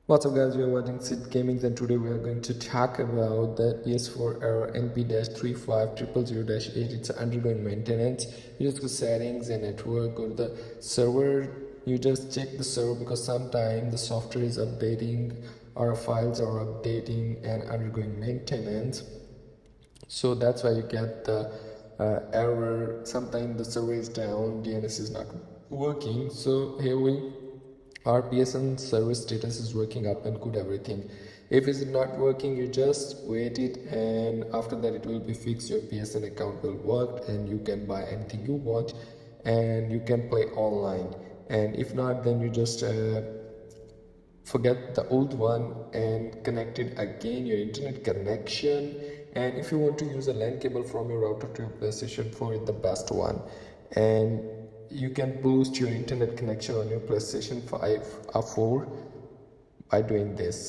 What's up guys, we are watching Sid Gaming and today we are going to talk about the PS4 error NP-35000-8. It's undergoing maintenance. You just go settings and network, go to the server. You just check the server because sometimes the software is updating or files are updating and undergoing maintenance. So that's why you get the error. Sometimes the server is down, DNS is not working. So here our PSN service status is working up and good everything. If it's not working, you just wait it, and after that it will be fixed. Your PSN account will work and you can buy anything you want and you can play online. And if not, then you just forget the old one and connect it again, your internet connection. And if you want to use a LAN cable from your router to your PlayStation 4, it's the best one. And you can boost your internet connection on your PlayStation 5 or 4 by doing this.